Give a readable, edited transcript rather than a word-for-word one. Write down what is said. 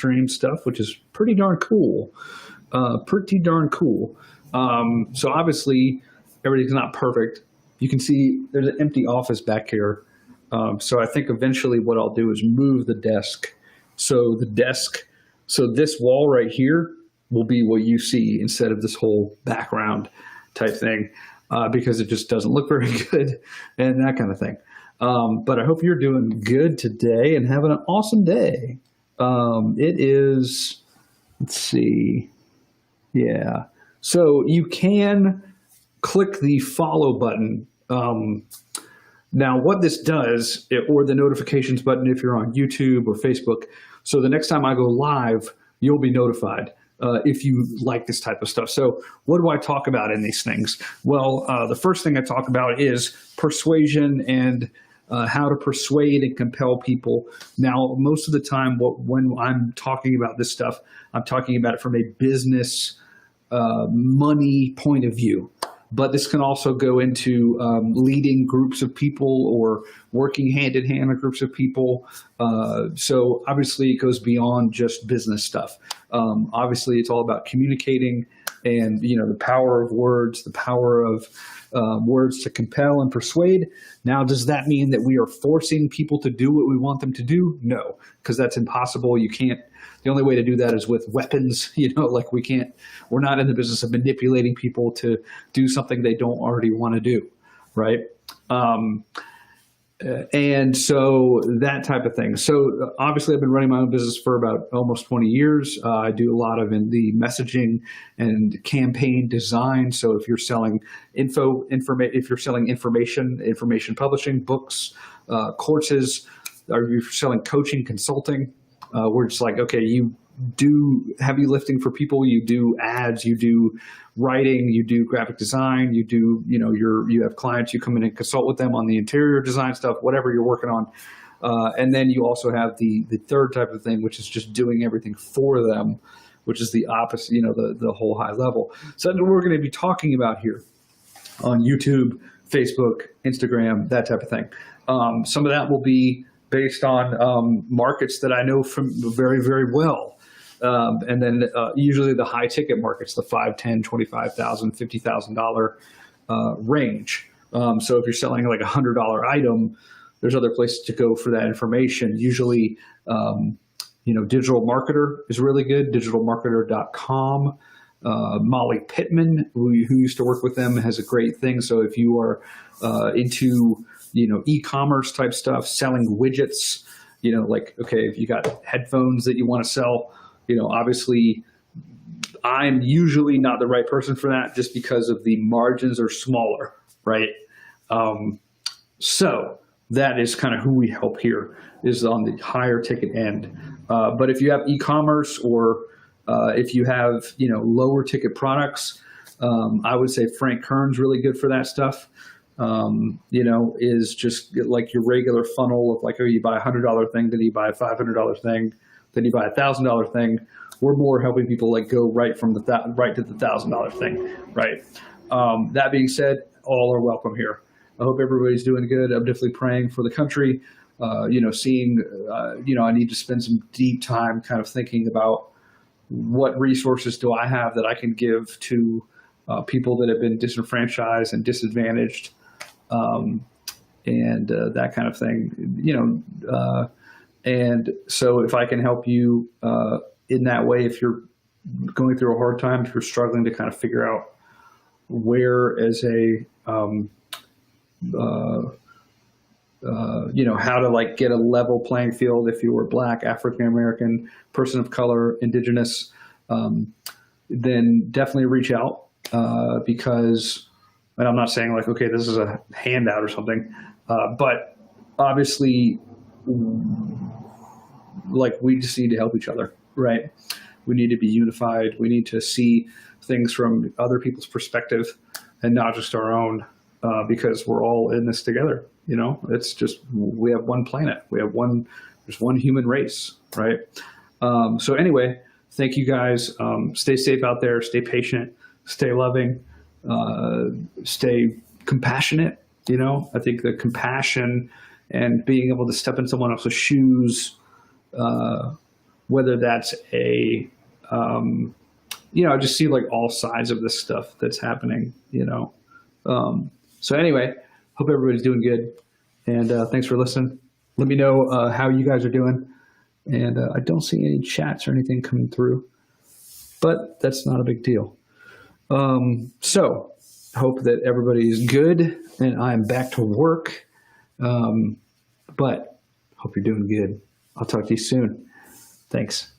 stream stuff, which is pretty darn cool. Pretty darn cool. So obviously, everything's not perfect. You can see there's an empty office back here. So I think eventually what I'll do is move the desk. So this wall right here will be what you see instead of this whole background type thing, because it just doesn't look very good and that kind of thing. But I hope you're doing good today and having an awesome day. It is, let's see. Yeah. So you can click the follow button. Now what this does, or the notifications button if you're on YouTube or Facebook, so the next time I go live, you'll be notified if you like this type of stuff. So what do I talk about in these things? Well, the first thing I talk about is persuasion and how to persuade and compel people. Now, most of the time, when I'm talking about this stuff, I'm talking about it from a business money point of view. But this can also go into leading groups of people or working hand in hand with groups of people. So obviously it goes beyond just business stuff. Obviously it's all about communicating and, the power of words, the power of words to compel and persuade. Now, does that mean that we are forcing people to do what we want them to do? No, because that's impossible. You can't. The only way to do that is with weapons, like we're not in the business of manipulating people to do something they don't already want to do, right? And so that type of thing. So obviously I've been running my own business for about almost 20 years. I do a lot of in the messaging and campaign design. So if you're selling if you're selling information publishing, books, courses, or you're selling coaching, consulting, we're just like, okay, you do heavy lifting for people, you do ads, you do writing, you do graphic design, you do, you have clients, you come in and consult with them on the interior design stuff, whatever you're working on. And then you also have the third type of thing, which is just doing everything for them, which is the opposite, the whole high level. So that's what we're going to be talking about here on YouTube, Facebook, Instagram, that type of thing. Some of that will be based on markets that I know from very, very well. And then usually the high ticket markets, the $5,000, $10,000, $25,000, $50,000 range. So if you're selling like a $100 item, there's other places to go for that information. Usually, Digital Marketer is really good, digitalmarketer.com. Molly Pittman, who used to work with them, has a great thing. So if you are into e-commerce type stuff, selling widgets, okay, if you got headphones that you want to sell, obviously I'm usually not the right person for that just because of the margins are smaller, right? So that is kind of who we help here, is on the higher ticket end. But if you have e-commerce or if you have, lower ticket products, I would say Frank Kern's really good for that stuff. Is just like your regular funnel of like, oh, you buy $100 thing, then you buy a $500 thing, then you buy a $1,000 thing. We're more helping people like go right from right to the $1,000 thing, right? That being said, all are welcome here. I hope everybody's doing good. I'm definitely praying for the country. I need to spend some deep time kind of thinking about what resources do I have that I can give to people that have been disenfranchised and disadvantaged. And that kind of thing, and so if I can help you in that way, if you're going through a hard time, if you're struggling to kind of figure out where as a, how to like get a level playing field if you were Black, African American, person of color, indigenous, then definitely reach out because. And I'm not saying like, okay, this is a handout or something, but obviously, like we just need to help each other, right? We need to be unified. We need to see things from other people's perspective and not just our own, because we're all in this together. It's just, we have one planet. There's one human race, right? So anyway, thank you guys. Stay safe out there. Stay patient. Stay loving. Stay compassionate. I think the compassion and being able to step in someone else's shoes whether that's I just see like all sides of this stuff that's happening. So anyway, hope everybody's doing good. And thanks for listening. Let me know how you guys are doing. And I don't see any chats or anything coming through, but that's not a big deal. So hope that everybody is good and I'm back to work. But hope you're doing good. I'll talk to you soon. Thanks.